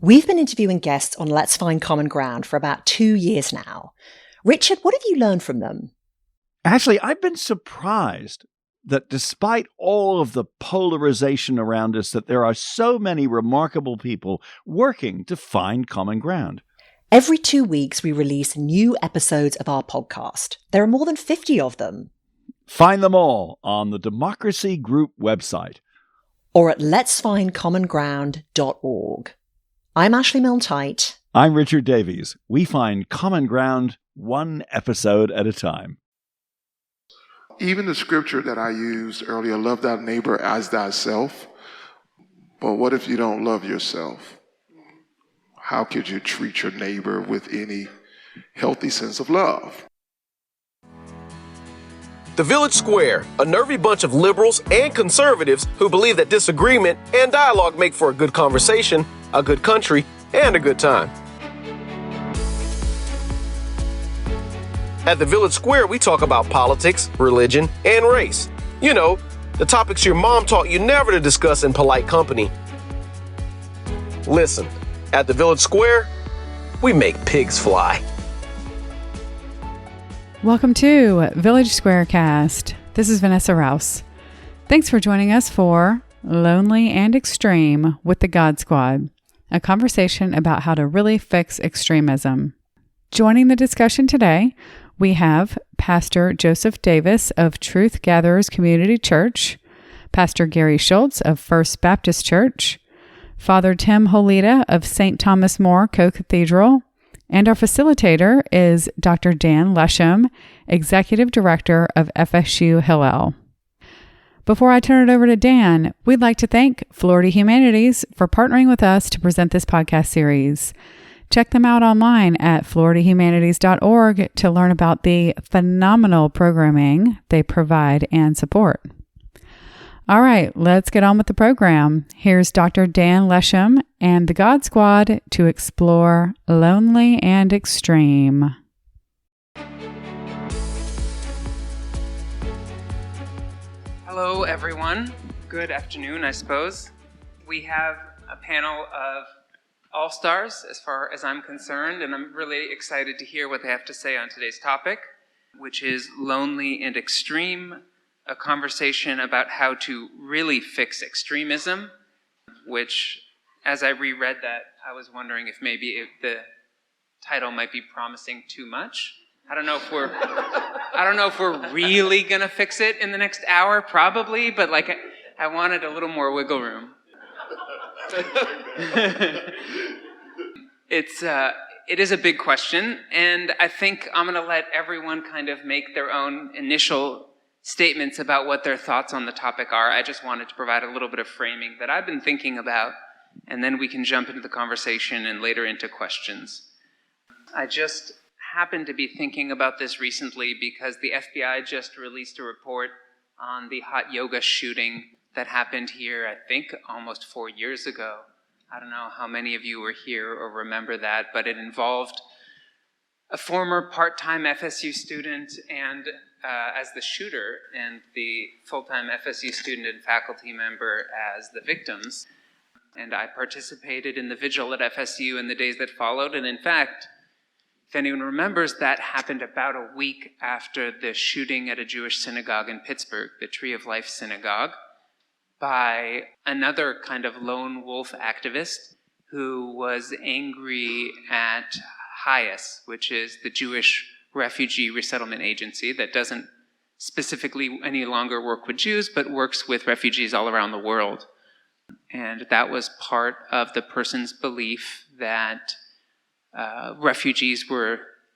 We've been interviewing guests on Let's Find Common Ground for about 2 years now. Richard, what have you learned from them? Actually, I've been surprised that despite all of the polarization around us, that there are so many remarkable people working to find common ground. Every 2 weeks, we release new episodes of our podcast. There are more than 50 of them. Find them all on the Democracy Group website. Or at letsfindcommonground.org. I'm Ashley Milne-Tite. I'm Richard Davies. We find common ground one episode at a time. Even the scripture that I used earlier, love thy neighbor as thyself. But what if you don't love yourself? How could you treat your neighbor with any healthy sense of love? The Village Square, a nervy bunch of liberals and conservatives who believe that disagreement and dialogue make for a good conversation, a good country, and a good time. At the Village Square, we talk about politics, religion, and race. You know, the topics your mom taught you never to discuss in polite company. Listen, at the Village Square, we make pigs fly. Welcome to Village SquareCast. This is Vanessa Rouse. Thanks for joining us for Lonely and Extreme with the God Squad, a conversation about how to really fix extremism. Joining the discussion today, we have Pastor Joseph Davis of Truth Gatherers Community Church, Pastor Gary Shultz of First Baptist Church, Father Tim Holeda of St. Thomas More Co-Cathedral, and our facilitator is Dr. Dan Leshem, Executive Director of FSU Hillel. Before I turn it over to Dan, we'd like to thank Florida Humanities for partnering with us to present this podcast series. Check them out online at floridahumanities.org to learn about the phenomenal programming they provide and support. All right, let's get on with the program. Here's Dr. Dan Leshem and the God Squad to explore Lonely and Extreme. Hello, everyone. Good afternoon, I suppose. We have a panel of all-stars as far as I'm concerned, and I'm really excited to hear what they have to say on today's topic, which is Lonely and Extreme, a conversation about how to really fix extremism, which, as I reread that, I was wondering if maybe the title might be promising too much. I don't know if we're really gonna fix it in the next hour, probably, but I wanted a little more wiggle room. It is a big question, and I think I'm gonna let everyone kind of make their own initial statements about what their thoughts on the topic are. I just wanted to provide a little bit of framing that I've been thinking about, and then we can jump into the conversation and later into questions. I just happened to be thinking about this recently because the FBI just released a report on the hot yoga shooting that happened here, I think, almost 4 years ago. I don't know how many of you were here or remember that, but it involved a former part-time FSU student and as the shooter, and the full-time FSU student and faculty member as the victims. And I participated in the vigil at FSU in the days that followed, and in fact, if anyone remembers, that happened about a week after the shooting at a Jewish synagogue in Pittsburgh, the Tree of Life Synagogue, by another kind of lone wolf activist who was angry at HIAS, which is the Jewish Refugee Resettlement Agency that doesn't specifically any longer work with Jews, but works with refugees all around the world. And that was part of the person's belief that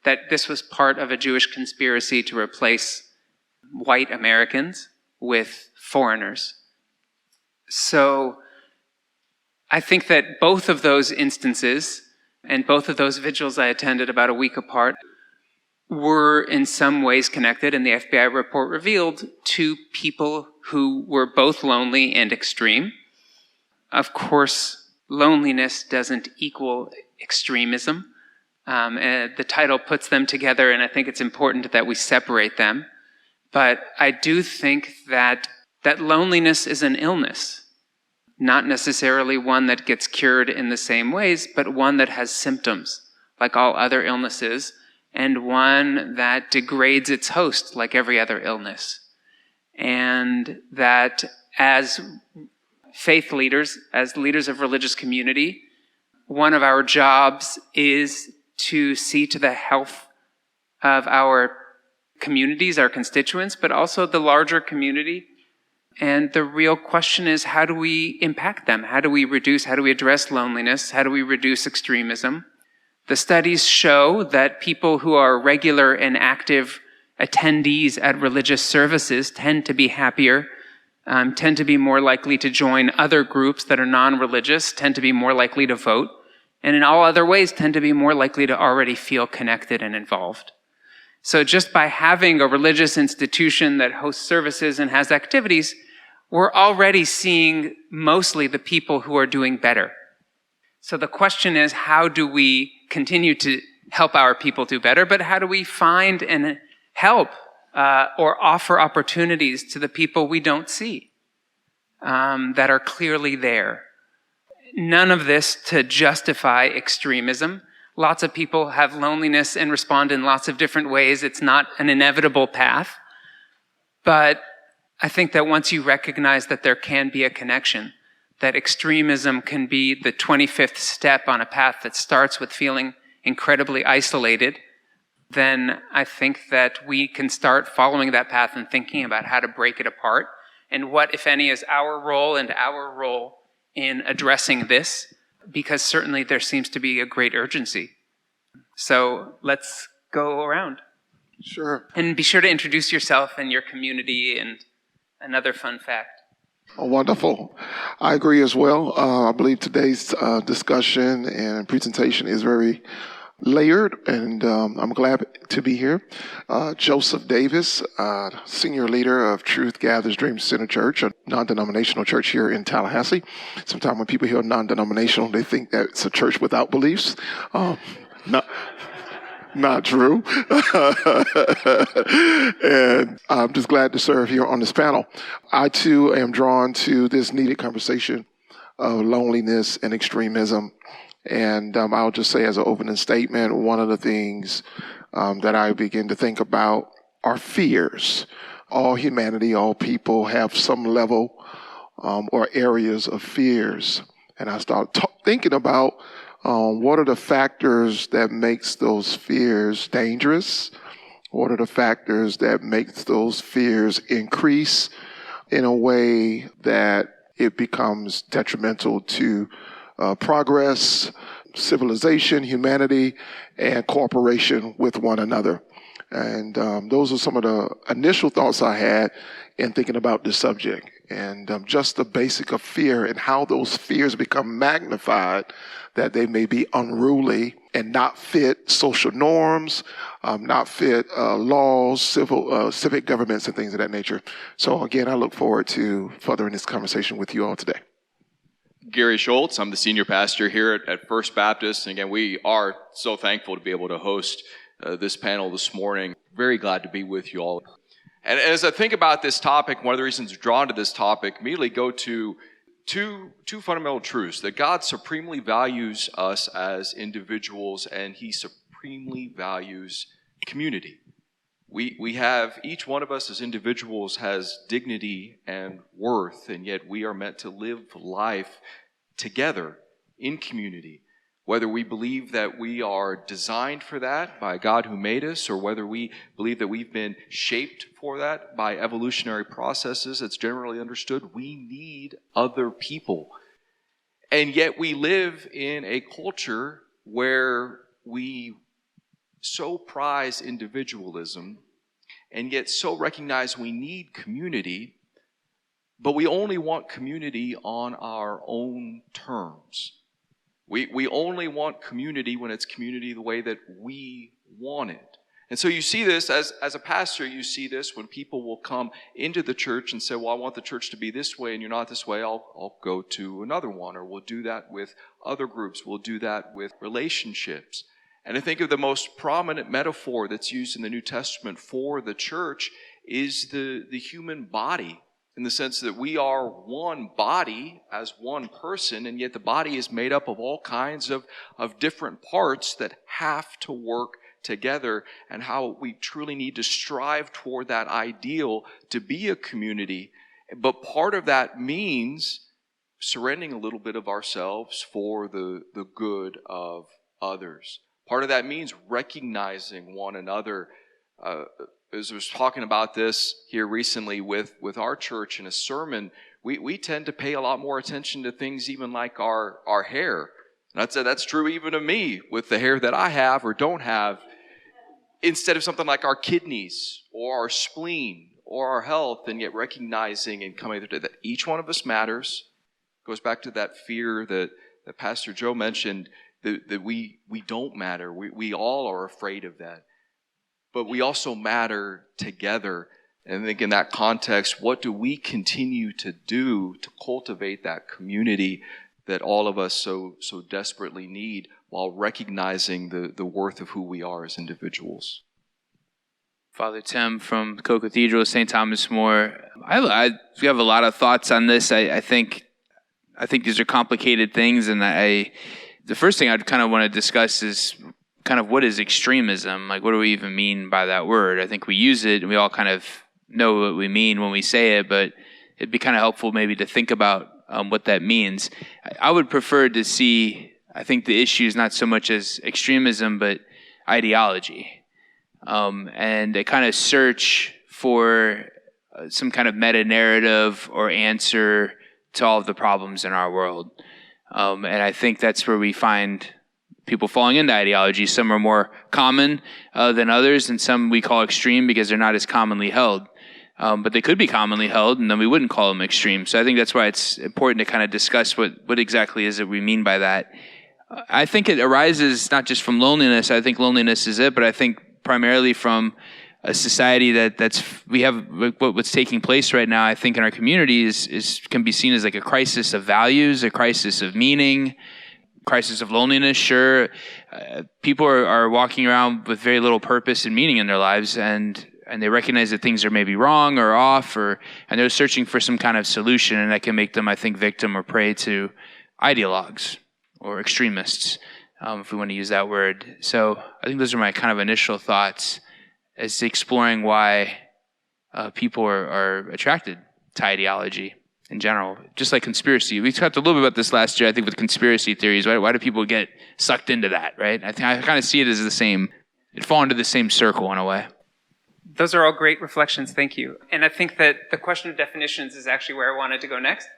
that this was part of a Jewish conspiracy to replace white Americans with foreigners. So I think that both of those instances and both of those vigils I attended about a week apart were in some ways connected, and the FBI report revealed two people who were both lonely and extreme. Of course, loneliness doesn't equal extremism. The title puts them together, and I think it's important that we separate them. But I do think that loneliness is an illness. not necessarily one that gets cured in the same ways, but one that has symptoms, like all other illnesses, and one that degrades its host, like every other illness. And that as faith leaders, as leaders of religious community, one of our jobs is to see to the health of our communities, our constituents, but also the larger community. And the real question is, how do we impact them? How do we address loneliness? How do we reduce extremism? The studies show that people who are regular and active attendees at religious services tend to be happier, tend to be more likely to join other groups that are non-religious, tend to be more likely to vote, and in all other ways tend to be more likely to already feel connected and involved. So just by having a religious institution that hosts services and has activities, we're already seeing mostly the people who are doing better. So the question is, how do we continue to help our people do better, but how do we find and help or offer opportunities to the people we don't see that are clearly there? None of this to justify extremism. Lots of people have loneliness and respond in lots of different ways. It's not an inevitable path. But I think that once you recognize that there can be a connection, that extremism can be the 25th step on a path that starts with feeling incredibly isolated, then I think that we can start following that path and thinking about how to break it apart and what, if any, is our role in addressing this, because certainly there seems to be a great urgency. So let's go around. Sure. And be sure to introduce yourself and your community and another fun fact. Oh, wonderful. I agree as well. I believe today's discussion and presentation is very layered, and I'm glad to be here. Joseph Davis, senior leader of Truth Gathers Dream Center Church, a non-denominational church here in Tallahassee. Sometimes when people hear non-denominational, they think that it's a church without beliefs. Not true. And I'm just glad to serve here on this panel. I, too, am drawn to this needed conversation of loneliness and extremism. And I'll just say as an opening statement, one of the things that I begin to think about are fears. All humanity, all people have some level or areas of fears. And I start thinking about what are the factors that makes those fears dangerous? What are the factors that makes those fears increase in a way that it becomes detrimental to progress, civilization, humanity, and cooperation with one another? And those are some of the initial thoughts I had in thinking about this subject. And just the basic of fear and how those fears become magnified, that they may be unruly and not fit social norms, not fit laws, civic governments, and things of that nature. So again, I look forward to furthering this conversation with you all today. Gary Shultz. I'm the senior pastor here at First Baptist. And again, we are so thankful to be able to host this panel this morning. Very glad to be with you all. And as I think about this topic, one of the reasons drawn to this topic immediately go to two fundamental truths: that God supremely values us as individuals, and He supremely values community. We have, each one of us as individuals has dignity and worth, and yet we are meant to live life together in community. Whether we believe that we are designed for that by God who made us, or whether we believe that we've been shaped for that by evolutionary processes, it's generally understood we need other people. And yet we live in a culture where we so prize individualism and yet so recognize we need community, but we only want community on our own terms. We only want community when it's community the way that we want it. And so you see this, as a pastor, you see this when people will come into the church and say, well, I want the church to be this way and you're not this way, I'll go to another one. Or we'll do that with other groups. We'll do that with relationships. And I think of the most prominent metaphor that's used in the New Testament for the church is the human body. in the sense that we are one body as one person, and yet the body is made up of all kinds of different parts that have to work together, and how we truly need to strive toward that ideal to be a community. But part of that means surrendering a little bit of ourselves for the good of others. Part of that means recognizing one another. As I was talking about this here recently with our church in a sermon, we tend to pay a lot more attention to things even like our hair. That's true even of me with the hair that I have or don't have, instead of something like our kidneys or our spleen or our health, and yet recognizing and coming to that each one of us matters. Goes back to that fear that Pastor Joe mentioned, that we don't matter. We all are afraid of that. But we also matter together. And I think in that context, what do we continue to do to cultivate that community that all of us so desperately need, while recognizing the worth of who we are as individuals? Father Tim from Co-Cathedral, St. Thomas More. I have a lot of thoughts on this. I think these are complicated things, and the first thing I'd kind of want to discuss is kind of what is extremism? Like, what do we even mean by that word? I think we use it and we all kind of know what we mean when we say it, but it'd be kind of helpful maybe to think about what that means. I would prefer to see, I think the issue is not so much as extremism, but ideology. And a kind of search for some kind of meta-narrative or answer to all of the problems in our world. And I think that's where we find people falling into ideology. Some are more common than others, and some we call extreme because they're not as commonly held. But they could be commonly held, and then we wouldn't call them extreme. So I think that's why it's important to kind of discuss what exactly is it we mean by that. I think it arises not just from loneliness. I think loneliness is it, but I think primarily from a society what's taking place right now, I think in our community can be seen as like a crisis of values, a crisis of meaning, crisis of loneliness. Sure, people are walking around with very little purpose and meaning in their lives, and they recognize that things are maybe wrong or off, and they're searching for some kind of solution, and that can make them, I think, victim or prey to ideologues or extremists, if we want to use that word. So I think those are my kind of initial thoughts as to exploring why people are attracted to ideology in general, just like conspiracy. We talked a little bit about this last year, I think, with conspiracy theories. Why do people get sucked into that, right? I think I kind of see it as the same. It fall into the same circle in a way. Those are all great reflections. Thank you. And I think that the question of definitions is actually where I wanted to go next,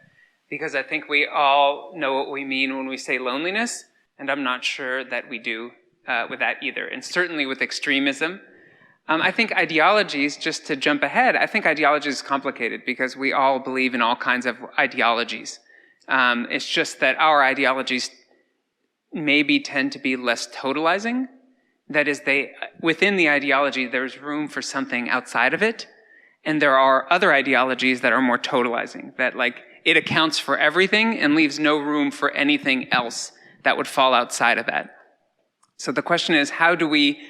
because I think we all know what we mean when we say loneliness, and I'm not sure that we do with that either. And certainly with extremism. I think ideologies, just to jump ahead, I think ideology is complicated because we all believe in all kinds of ideologies. It's just that our ideologies maybe tend to be less totalizing. That is, within the ideology, there's room for something outside of it. And there are other ideologies that are more totalizing, that like it accounts for everything and leaves no room for anything else that would fall outside of that. So the question is, how do we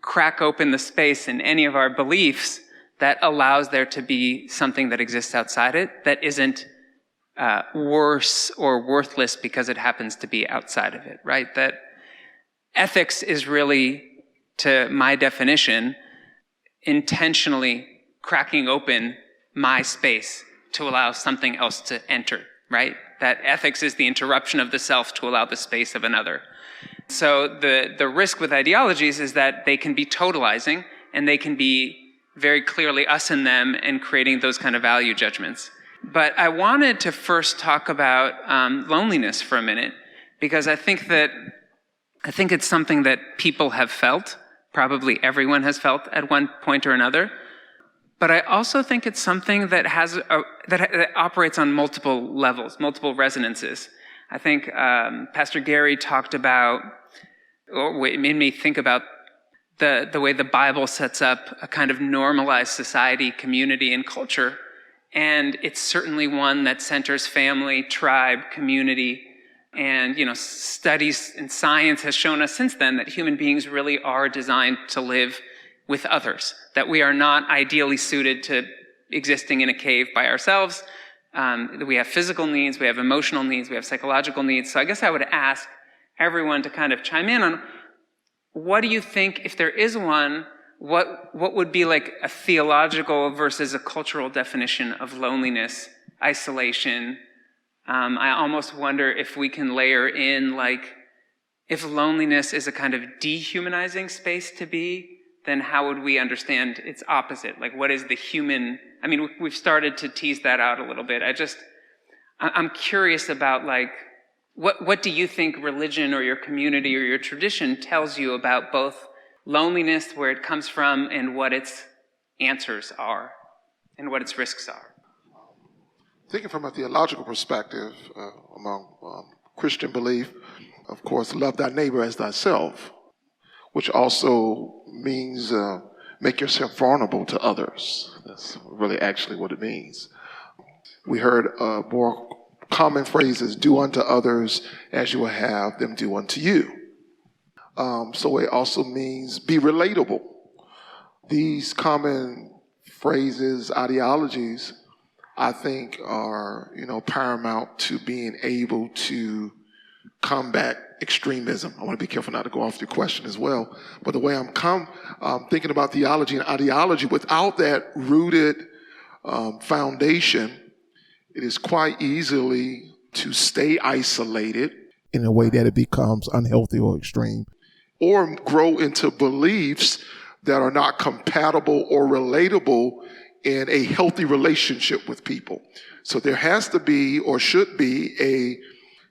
crack open the space in any of our beliefs that allows there to be something that exists outside it that isn't worse or worthless because it happens to be outside of it, right? That ethics is really, to my definition, intentionally cracking open my space to allow something else to enter, right? That ethics is the interruption of the self to allow the space of another. So the risk with ideologies is that they can be totalizing and they can be very clearly us and them and creating those kind of value judgments. But I wanted to first talk about loneliness for a minute, because I think it's something that people have felt, probably everyone has felt at one point or another. But I also think it's something that that operates on multiple levels, multiple resonances. I think Pastor Gary talked about, or it made me think about the way the Bible sets up a kind of normalized society, community, and culture. And it's certainly one that centers family, tribe, community. And, studies and science has shown us since then that human beings really are designed to live with others, that we are not ideally suited to existing in a cave by ourselves. We have physical needs, we have emotional needs, we have psychological needs. So I guess I would ask everyone to kind of chime in on, what do you think, if there is one, what would be like a theological versus a cultural definition of loneliness, isolation? I almost wonder if we can layer in, like, if loneliness is a kind of dehumanizing space to be, then how would we understand its opposite? Like, what is the human? I mean, we've started to tease that out a little bit. I'm curious about, like, what do you think religion or your community or your tradition tells you about both loneliness, where it comes from, and what its answers are, and what its risks are? Thinking from a theological perspective, among Christian belief, of course, love thy neighbor as thyself, which also means make yourself vulnerable to others. That's really actually what it means. We heard more common phrases, do unto others as you will have them do unto you. So it also means be relatable. These common phrases, ideologies, I think are, paramount to being able to combat extremism. I want to be careful not to go off your question as well. But the way I'm thinking about theology and ideology, without that rooted foundation, it is quite easily to stay isolated in a way that it becomes unhealthy or extreme, or grow into beliefs that are not compatible or relatable in a healthy relationship with people. So there has to be, or should be, a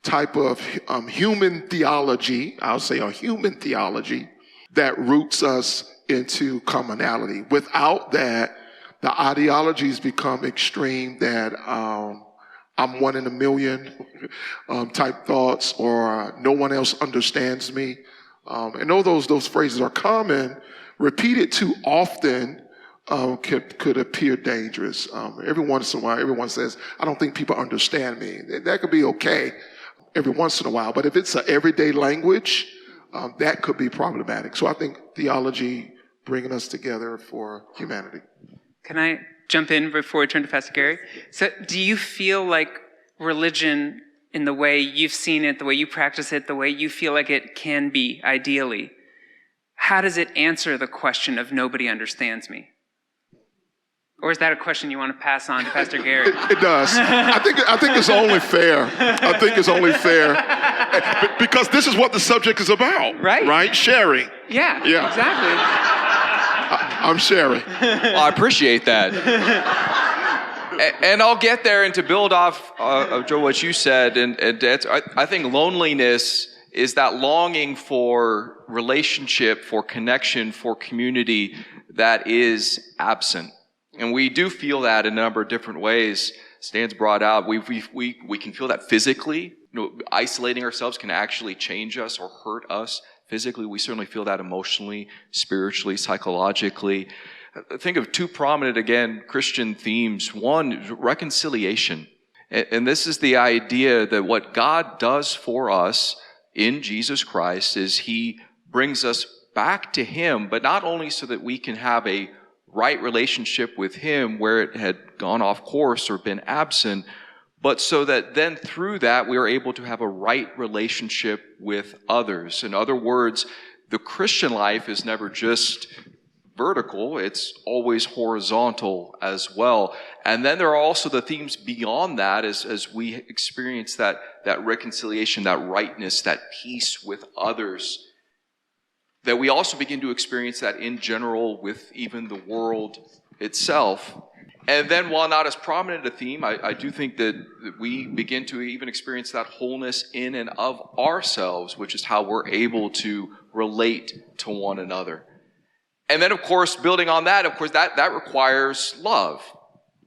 type of human theology, I'll say a human theology, that roots us into commonality. Without that, the ideologies become extreme, that I'm one in a million type thoughts, or no one else understands me. And though those phrases are common, repeated too often could appear dangerous. Every once in a while, everyone says, I don't think people understand me. That could be okay every once in a while, but if it's an everyday language, that could be problematic. So I think theology bringing us together for humanity. Can I jump in before we turn to Pastor Gary? So do you feel like religion, in the way you've seen it, the way you practice it, the way you feel like it can be, ideally, how does it answer the question of nobody understands me? Or is that a question you want to pass on to Pastor Gary? It does. I think it's only fair. I think it's only fair. Because this is what the subject is about. Right? Sharing. Yeah. Exactly. I'm sharing. Well, I appreciate that. And I'll get there, and to build off of Joe, what you said, and I think loneliness is that longing for relationship, for connection, for community that is absent. And we do feel that in a number of different ways. Stan's brought out, we can feel that physically. Isolating ourselves can actually change us or hurt us physically. We certainly feel that emotionally, spiritually, psychologically. Think of two prominent, again, Christian themes. One is reconciliation. And this is the idea that what God does for us in Jesus Christ is He brings us back to Him, but not only so that we can have a right relationship with Him where it had gone off course or been absent, but so that then through that we are able to have a right relationship with others. In other words, the Christian life is never just vertical, it's always horizontal as well. And then there are also the themes beyond that as we experience that reconciliation, that rightness, that peace with others, that we also begin to experience that in general with even the world itself. And then while not as prominent a theme, I do think that we begin to even experience that wholeness in and of ourselves, which is how we're able to relate to one another. And then, of course, building on that, of course, that requires love.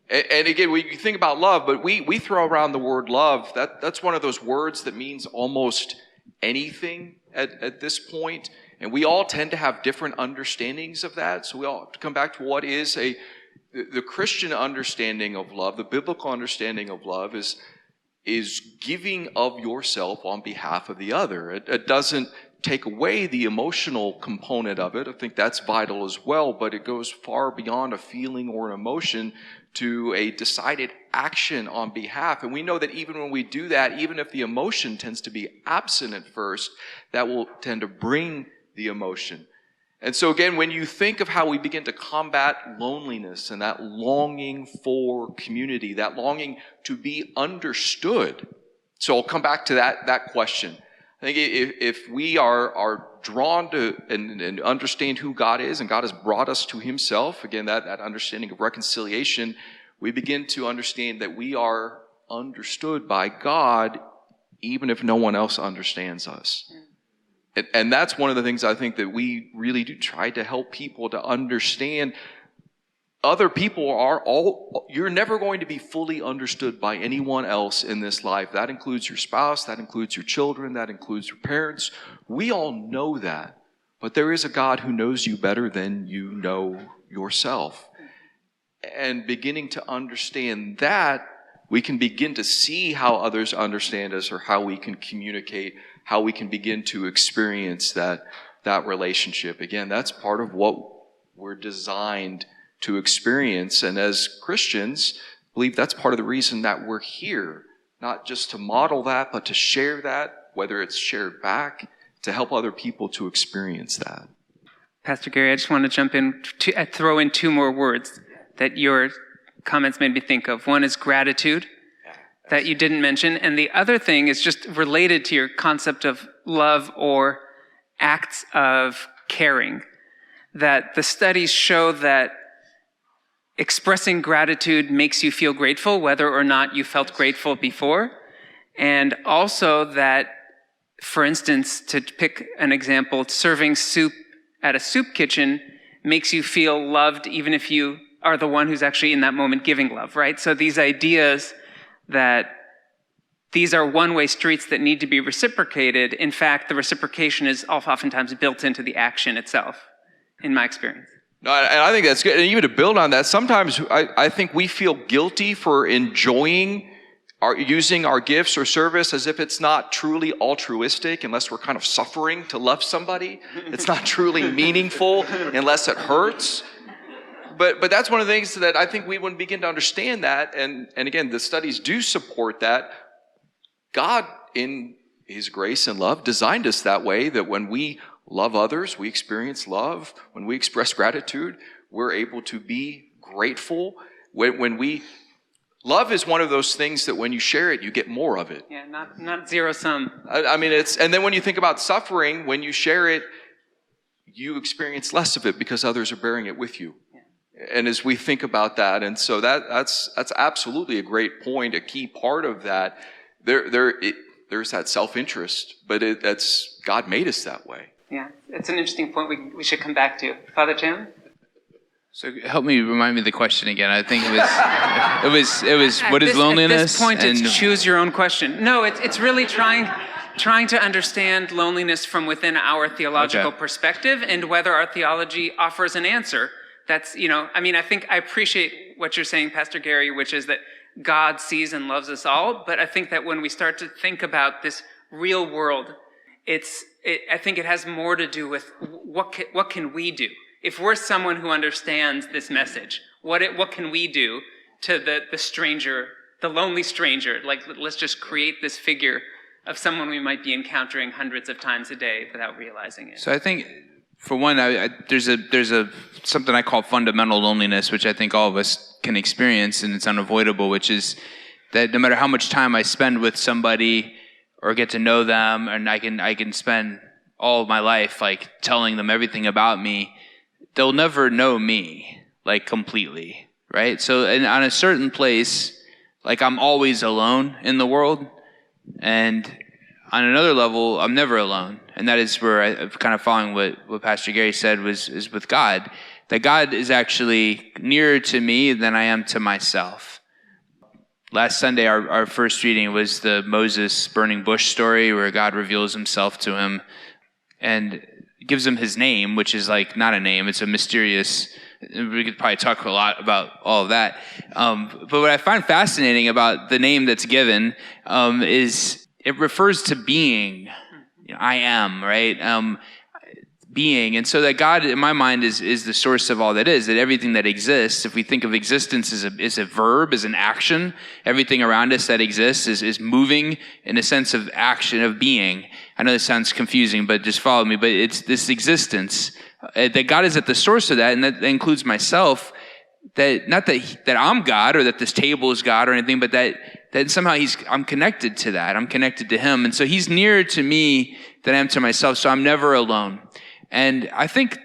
And again, we think about love, but we throw around the word love. That's one of those words that means almost anything at this point. And we all tend to have different understandings of that. So we all have to come back to what is the Christian understanding of love, the biblical understanding of love is giving of yourself on behalf of the other. It doesn't take away the emotional component of it. I think that's vital as well, but it goes far beyond a feeling or an emotion to a decided action on behalf. And we know that even when we do that, even if the emotion tends to be absent at first, that will tend to bring the emotion. And so again, when you think of how we begin to combat loneliness and that longing for community, that longing to be understood. So I'll come back to that question. I think if we are drawn to and understand who God is, and God has brought us to himself, again, that understanding of reconciliation, we begin to understand that we are understood by God even if no one else understands us. And that's one of the things I think that we really do try to help people to understand. Other people you're never going to be fully understood by anyone else in this life. That includes your spouse, that includes your children, that includes your parents. We all know that. But there is a God who knows you better than you know yourself. And beginning to understand that, we can begin to see how others understand us, or how we can communicate, how we can begin to experience that relationship. Again, that's part of what we're designed to experience. And as Christians, I believe that's part of the reason that we're here, not just to model that, but to share that, whether it's shared back, to help other people to experience that. Pastor Gary, I just want to jump in, throw in two more words that your comments made me think of. One is gratitude, that you didn't mention, and the other thing is just related to your concept of love or acts of caring, that the studies show that expressing gratitude makes you feel grateful, whether or not you felt grateful before. And also that, for instance, to pick an example, serving soup at a soup kitchen makes you feel loved even if you are the one who's actually in that moment giving love, right? So these ideas that these are one-way streets that need to be reciprocated, in fact, the reciprocation is oftentimes built into the action itself, in my experience. No, and I think that's good. And even to build on that, sometimes I think we feel guilty for enjoying using our gifts or service as if it's not truly altruistic unless we're kind of suffering to love somebody. It's not truly meaningful unless it hurts. But that's one of the things that I think we would begin to understand that. And again, the studies do support that. God, in his grace and love, designed us that way, that when we love others, we experience love. When we express gratitude, we're able to be grateful. Love is one of those things that when you share it, you get more of it. Yeah, not zero sum. I mean, and then when you think about suffering, when you share it, you experience less of it because others are bearing it with you. Yeah. And as we think about that, and so that's absolutely a great point, a key part of that. There's that self-interest, but that's God made us that way. Yeah, it's an interesting point we should come back to. Father Tim? So help me, remind me of the question again. I think it was what is loneliness? At this point, it's choose your own question. No, it's really trying to understand loneliness from within our theological perspective, and whether our theology offers an answer. That's, I think I appreciate what you're saying, Pastor Gary, which is that God sees and loves us all. But I think that when we start to think about this real world, I think it has more to do with what can we do? If we're someone who understands this message, what can we do to the stranger, the lonely stranger? Like, let's just create this figure of someone we might be encountering hundreds of times a day without realizing it. So I think, for one, there's something I call fundamental loneliness, which I think all of us can experience, and it's unavoidable, which is that no matter how much time I spend with somebody or get to know them, and I can spend all of my life like telling them everything about me, they'll never know me like completely, right? So on a certain place, like I'm always alone in the world, and on another level, I'm never alone. And that is where I'm kind of following what Pastor Gary said is with God, that God is actually nearer to me than I am to myself. Last Sunday, our first reading was the Moses burning bush story, where God reveals himself to him and gives him his name, which is like not a name, it's a mysterious, we could probably talk a lot about all of that. But what I find fascinating about the name that's given is it refers to being. I am, right? being. And so that God, in my mind, is the source of all that is, that everything that exists, if we think of existence as a verb, as an action, everything around us that exists is moving in a sense of action, of being. I know this sounds confusing, but just follow me. But it's this existence, that God is at the source of that, and that includes myself. That not that I'm God or that this table is God or anything, but that somehow I'm connected to that. I'm connected to him. And so he's nearer to me than I am to myself. So I'm never alone. And I think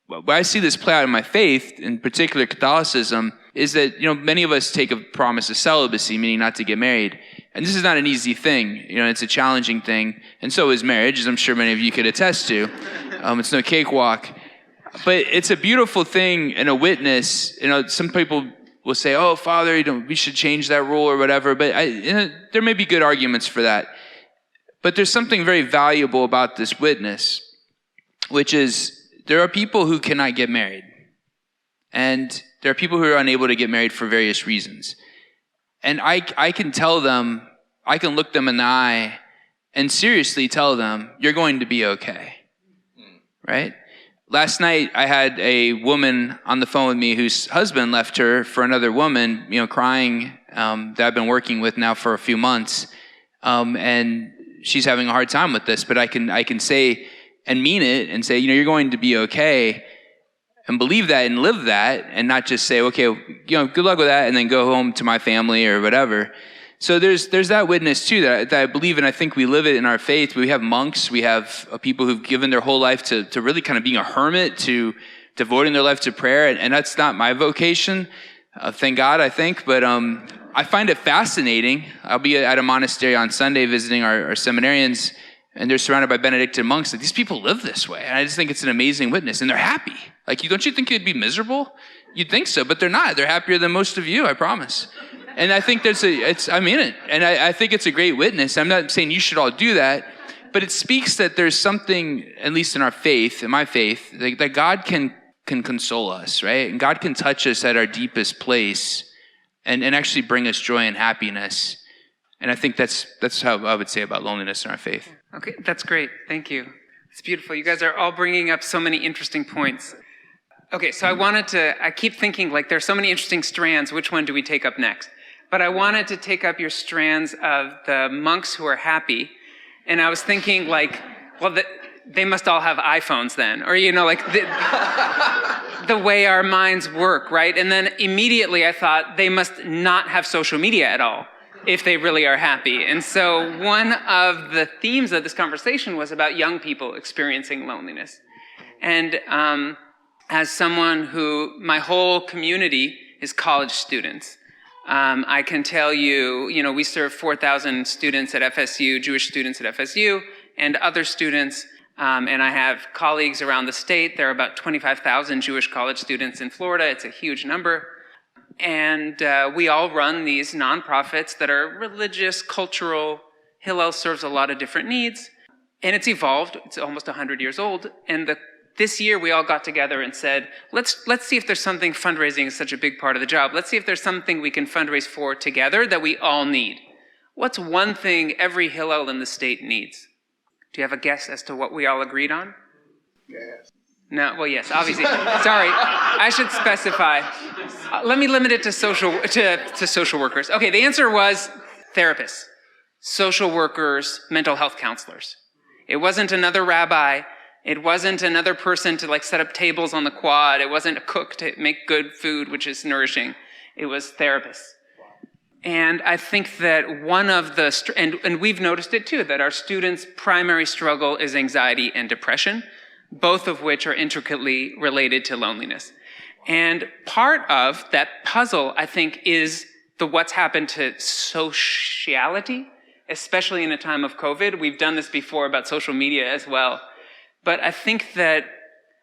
where I see this play out in my faith, in particular Catholicism, is that, many of us take a promise of celibacy, meaning not to get married. And this is not an easy thing. It's a challenging thing. And so is marriage, as I'm sure many of you could attest to. It's no cakewalk. But it's a beautiful thing and a witness. Some people will say, "Oh, Father, we should change that rule or whatever." But there may be good arguments for that. But there's something very valuable about this witness, which is there are people who cannot get married. And there are people who are unable to get married for various reasons. And I can tell them, I can look them in the eye and seriously tell them, you're going to be okay. Right? Last night, I had a woman on the phone with me whose husband left her for another woman, crying, that I've been working with now for a few months. And she's having a hard time with this, but I can say and mean it and say, you're going to be okay, and believe that and live that, and not just say, okay, good luck with that, and then go home to my family or whatever. So there's that witness too that I believe, and I think we live it in our faith. We have monks, we have people who've given their whole life to really kind of being a hermit, to devoting their life to prayer, and that's not my vocation, thank God, I think, but I find it fascinating. I'll be at a monastery on Sunday visiting our seminarians, and they're surrounded by Benedictine monks. Like, these people live this way, and I just think it's an amazing witness, and they're happy. Like, don't you think they'd be miserable? You'd think so, but they're not. They're happier than most of you, I promise. And I think I mean it, and I think it's a great witness. I'm not saying you should all do that, but it speaks that there's something, at least in our faith, in my faith, that God can console us, right? And God can touch us at our deepest place and actually bring us joy and happiness. And I think that's how I would say about loneliness in our faith. Okay, that's great. Thank you. It's beautiful. You guys are all bringing up so many interesting points. Okay, so I keep thinking, like, there's so many interesting strands. Which one do we take up next? But I wanted to take up your strands of the monks who are happy. And I was thinking, like, well, they must all have iPhones then. Or, the way our minds work, right? And then immediately I thought they must not have social media at all if they really are happy. And so one of the themes of this conversation was about young people experiencing loneliness. And as someone who, my whole community is college students, I can tell you, we serve 4,000 students at FSU, Jewish students at FSU, and other students. And I have colleagues around the state. There are about 25,000 Jewish college students in Florida. It's a huge number. And we all run these nonprofits that are religious, cultural. Hillel serves a lot of different needs. And it's evolved. It's almost 100 years old. And this year we all got together and said, let's see if there's something, fundraising is such a big part of the job. Let's see if there's something we can fundraise for together that we all need. What's one thing every Hillel in the state needs? Do you have a guess as to what we all agreed on? Yes. No, well, yes, obviously. Sorry, I should specify. Let me limit it to social workers. Okay, the answer was therapists, social workers, mental health counselors. It wasn't another rabbi. It wasn't another person to set up tables on the quad. It wasn't a cook to make good food, which is nourishing. It was therapists. And I think that one of the, and we've noticed it too, that our students' primary struggle is anxiety and depression, both of which are intricately related to loneliness. And part of that puzzle, I think, is what's happened to sociality, especially in a time of COVID. We've done this before about social media as well. But I think that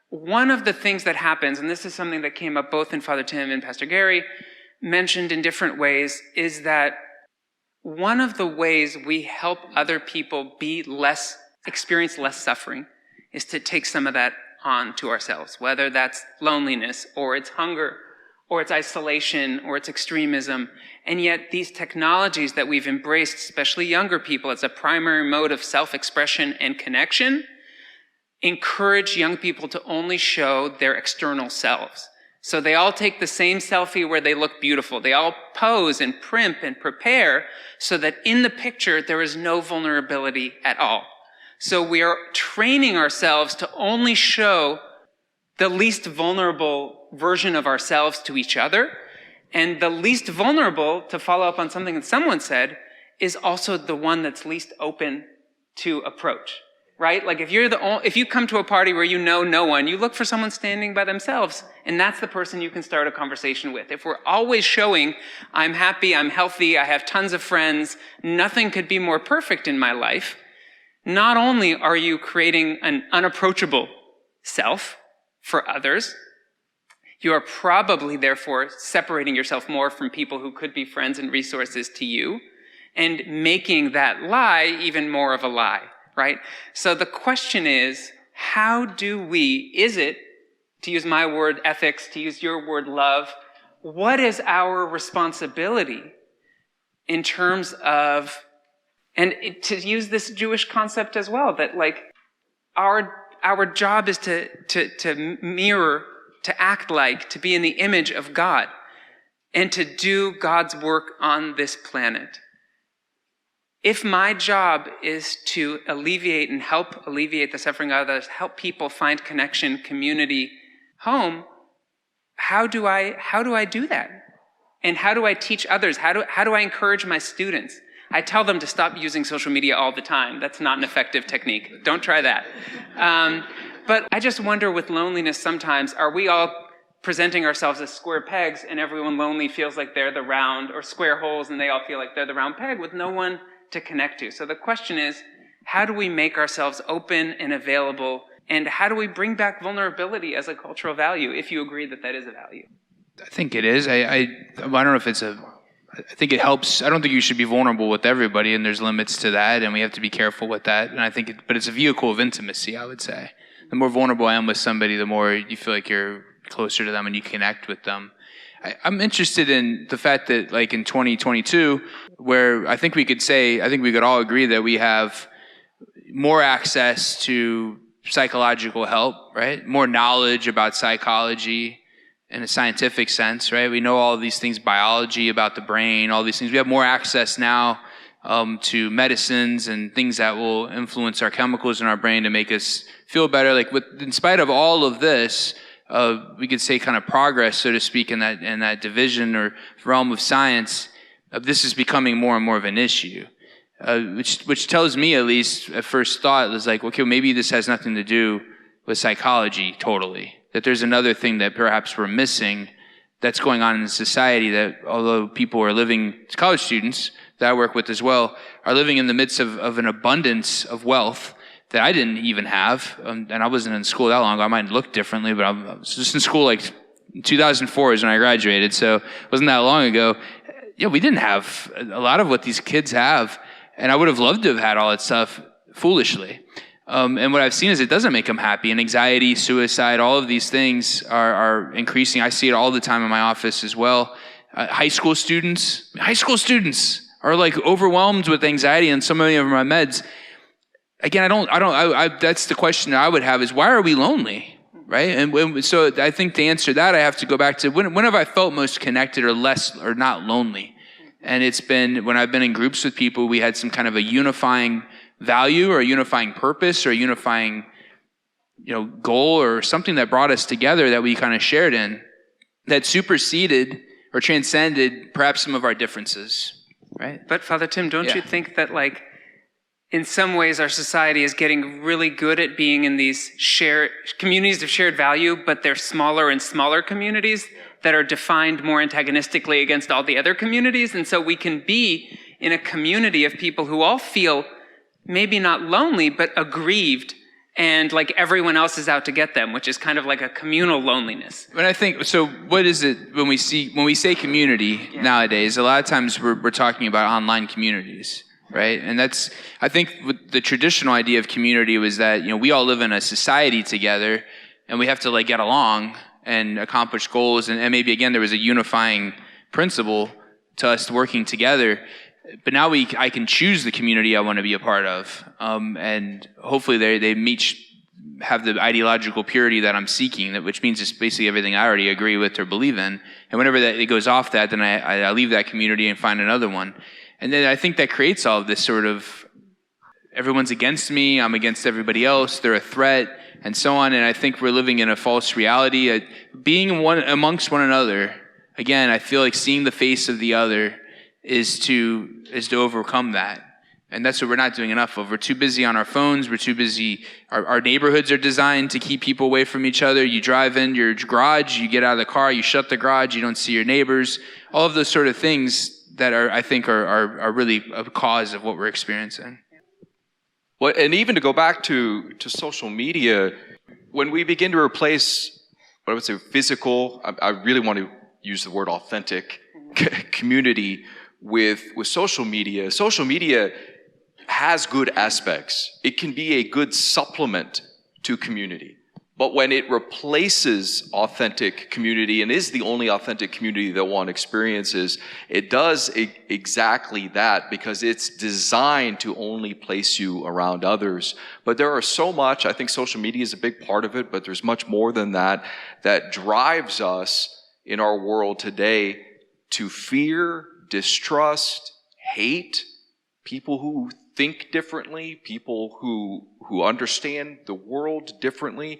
one of the things that happens, and this is something that came up both in Father Tim and Pastor Gary, mentioned in different ways, is that one of the ways we help other people experience less suffering is to take some of that on to ourselves, whether that's loneliness or it's hunger or it's isolation or it's extremism. And yet these technologies that we've embraced, especially younger people, as a primary mode of self-expression and connection, encourage young people to only show their external selves. So they all take the same selfie where they look beautiful. They all pose and primp and prepare so that in the picture there is no vulnerability at all. So we are training ourselves to only show the least vulnerable version of ourselves to each other. And the least vulnerable, to follow up on something that someone said, is also the one that's least open to approach. Right? Like if you come to a party where you know no one, you look for someone standing by themselves, and that's the person you can start a conversation with. If we're always showing, I'm happy, I'm healthy, I have tons of friends, nothing could be more perfect in my life, not only are you creating an unapproachable self for others, you are probably therefore separating yourself more from people who could be friends and resources to you, and making that lie even more of a lie. Right? So the question is, is it, to use my word ethics, to use your word love, what is our responsibility in terms of, and to use this Jewish concept as well, that like our job is to mirror, to act like, to be in the image of God, and to do God's work on this planet. If my job is to alleviate and help alleviate the suffering of others, help people find connection, community, home, how do I do that? And how do I teach others? How do I encourage my students? I tell them to stop using social media all the time. That's not an effective technique. Don't try that. But I just wonder with loneliness sometimes, are we all presenting ourselves as square pegs and everyone lonely feels like they're the round, or square holes and they all feel like they're the round peg with no one to connect to? So the question is, how do we make ourselves open and available, and how do we bring back vulnerability as a cultural value, if you agree that that is a value? I think it is. I don't know if it's I think it helps. I don't think you should be vulnerable with everybody, and there's limits to that, and we have to be careful with that. And I think but it's a vehicle of intimacy, I would say. The more vulnerable I am with somebody, the more you feel like you're closer to them and you connect with them. I'm interested in the fact that, like in 2022, where I think we could all agree that we have more access to psychological help, right? More knowledge about psychology in a scientific sense, right? We know all of these things, biology, about the brain, all these things. We have more access now to medicines and things that will influence our chemicals in our brain to make us feel better. Like in spite of all of this, we could say kind of progress, so to speak, in that division or realm of science, this is becoming more and more of an issue, which tells me, at least at first thought, is like, okay, maybe this has nothing to do with psychology totally, that there's another thing that perhaps we're missing that's going on in society, that although people are living, college students that I work with as well, are living in the midst of an abundance of wealth that I didn't even have, and I wasn't in school that long ago. I might look differently, but I was just in school like 2004 is when I graduated, so it wasn't that long ago. Yeah, we didn't have a lot of what these kids have, and I would have loved to have had all that stuff foolishly. And what I've seen is it doesn't make them happy, and anxiety, suicide, all of these things are increasing. I see it all the time in my office as well. High school students are like overwhelmed with anxiety, and so many of them are on meds. Again, that's the question I would have is, why are we lonely, right? And so I think to answer that, I have to go back to when have I felt most connected or less or not lonely? And it's been when I've been in groups with people, we had some kind of a unifying value or a unifying purpose or a unifying, goal or something that brought us together that we kind of shared in, that superseded or transcended perhaps some of our differences, right? But Father Tim, don't you think that in some ways, our society is getting really good at being in these communities of shared value, but they're smaller and smaller communities that are defined more antagonistically against all the other communities. And so we can be in a community of people who all feel maybe not lonely, but aggrieved, and like everyone else is out to get them, which is kind of like a communal loneliness. But I think, so what is it when we say community nowadays, a lot of times we're talking about online communities. Right? And that's, I think the traditional idea of community was that, we all live in a society together and we have to get along and accomplish goals. And maybe again, there was a unifying principle to us working together. But now I can choose the community I want to be a part of. And hopefully they have the ideological purity that I'm seeking, which means it's basically everything I already agree with or believe in. And whenever it goes off that, then I leave that community and find another one. And then I think that creates all of this sort of, everyone's against me, I'm against everybody else, they're a threat, and so on. And I think we're living in a false reality. Being amongst one another, again, I feel like seeing the face of the other is to overcome that. And that's what we're not doing enough of. We're too busy on our phones. We're too busy. Our neighborhoods are designed to keep people away from each other. You drive in your garage, you get out of the car, you shut the garage, you don't see your neighbors. All of those sort of things that I think are really a cause of what we're experiencing. Well, and even to go back to social media, when we begin to replace, what I would say, physical, I really want to use the word authentic, community with social media. Social media has good aspects. It can be a good supplement to community. But when it replaces authentic community and is the only authentic community that one experiences, it does exactly that because it's designed to only place you around others. But there are so much, I think social media is a big part of it, but there's much more than that, that drives us in our world today to fear, distrust, hate, people who think differently, people who understand the world differently.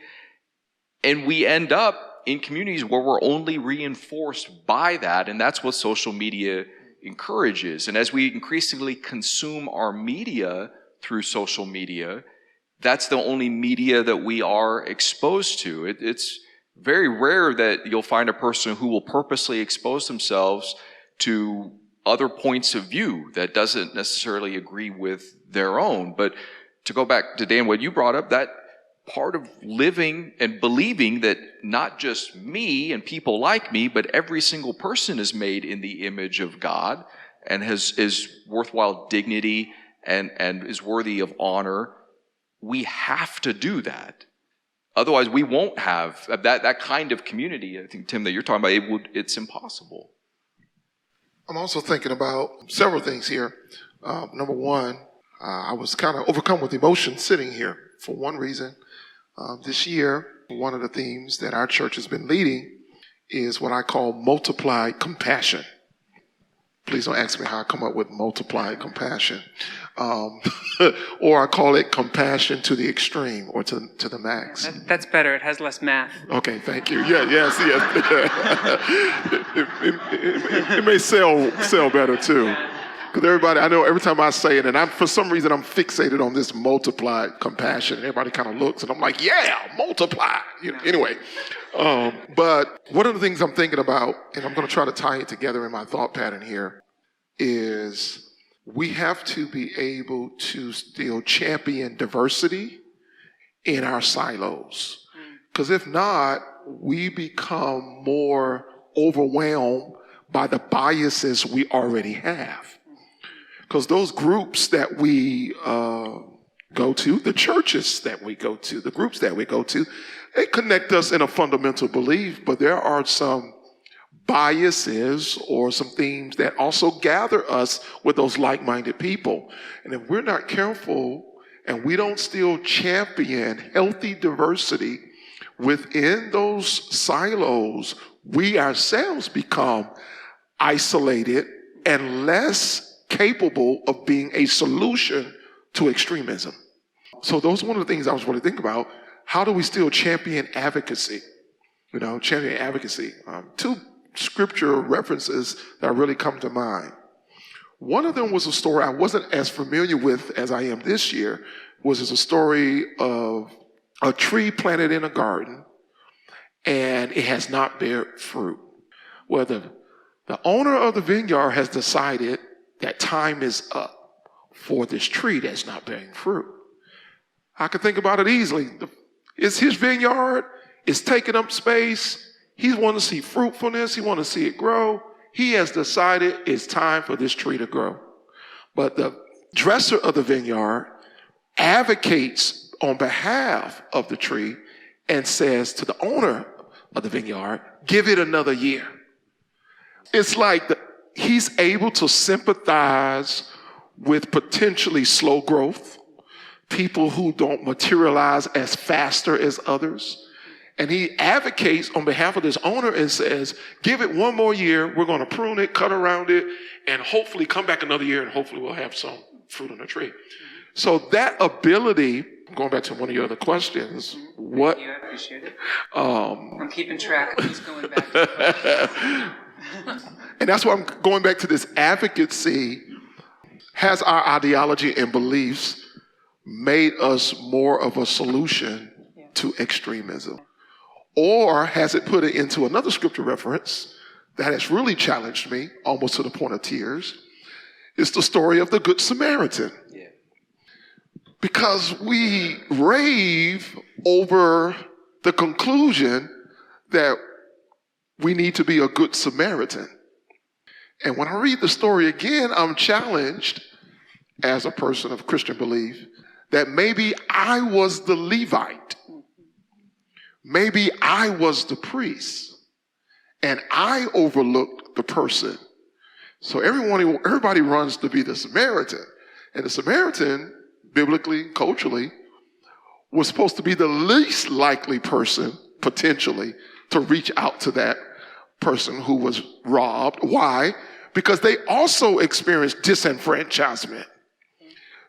And we end up in communities where we're only reinforced by that, and that's what social media encourages. And as we increasingly consume our media through social media, that's the only media that we are exposed to. It's very rare that you'll find a person who will purposely expose themselves to other points of view that doesn't necessarily agree with their own. But to go back to Dan, what you brought up, that part of living and believing that not just me and people like me, but every single person is made in the image of God and is worthwhile dignity and is worthy of honor. We have to do that. Otherwise, we won't have that kind of community. I think, Tim, that you're talking about, it's impossible. I'm also thinking about several things here. Number one, I was kind of overcome with emotion sitting here for one reason. This year, one of the themes that our church has been leading is what I call multiplied compassion. Please don't ask me how I come up with multiplied compassion. Or I call it compassion to the extreme or to the max. That's better. It has less math. Okay, thank you. Yes. It may sell better too. Because everybody, I know every time I say it, and for some reason I'm fixated on this multiplied compassion. Everybody kind of looks, and I'm like, yeah, multiply. Anyway, but one of the things I'm thinking about, and I'm going to try to tie it together in my thought pattern here, is we have to be able to still champion diversity in our silos. Because if not, we become more overwhelmed by the biases we already have. Because those groups that we go to, the churches that we go to, the groups that we go to, they connect us in a fundamental belief, but there are some biases or some themes that also gather us with those like-minded people. And if we're not careful and we don't still champion healthy diversity within those silos, we ourselves become isolated and less capable of being a solution to extremism. So those are one of the things I was really thinking about. How do we still champion advocacy? Champion advocacy. Two scripture references that really come to mind. One of them was a story I wasn't as familiar with as I am this year. Was a story of a tree planted in a garden and it has not bear fruit. Well, the owner of the vineyard has decided that time is up for this tree that's not bearing fruit. I can think about it easily. It's his vineyard. It's taking up space. He wants to see fruitfulness. He wants to see it grow. He has decided it's time for this tree to grow. But the dresser of the vineyard advocates on behalf of the tree and says to the owner of the vineyard, give it another year. It's like he's able to sympathize with potentially slow growth, people who don't materialize as faster as others. And he advocates on behalf of this owner and says, give it one more year. We're going to prune it, cut around it, and hopefully come back another year, and hopefully we'll have some fruit on the tree. So that ability, going back to one of your other questions, what? Thank you, I appreciate it. I'm keeping track of who's going back to the question. And that's why I'm going back to this advocacy. Has our ideology and beliefs made us more of a solution to extremism? Or has it put it into another scripture reference that has really challenged me, almost to the point of tears? It's the story of the Good Samaritan. Yeah. Because we rave over the conclusion that we need to be a good Samaritan. And when I read the story again, I'm challenged as a person of Christian belief that maybe I was the Levite. Maybe I was the priest. And I overlooked the person. So everybody runs to be the Samaritan. And the Samaritan, biblically, culturally, was supposed to be the least likely person, potentially, to reach out to that person who was robbed. Why? Because they also experienced disenfranchisement.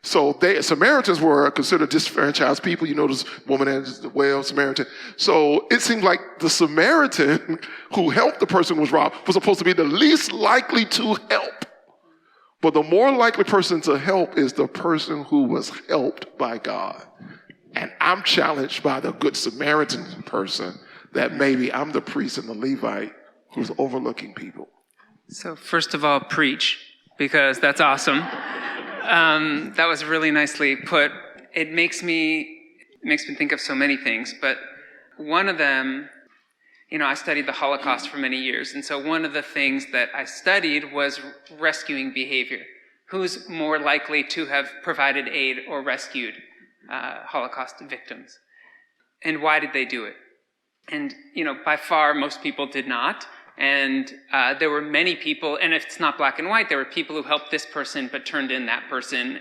So Samaritans were considered disenfranchised people. You know, this woman and the well, Samaritan. So it seemed like the Samaritan who helped the person who was robbed was supposed to be the least likely to help. But the more likely person to help is the person who was helped by God. And I'm challenged by the Good Samaritan person that maybe I'm the priest and the Levite who's overlooking people. So first of all, preach, because that's awesome. That was really nicely put. It makes me think of so many things, but one of them, I studied the Holocaust for many years, and so one of the things that I studied was rescuing behavior. Who's more likely to have provided aid or rescued Holocaust victims? And why did they do it? And, by far, most people did not. And there were many people, and if it's not black and white, there were people who helped this person but turned in that person,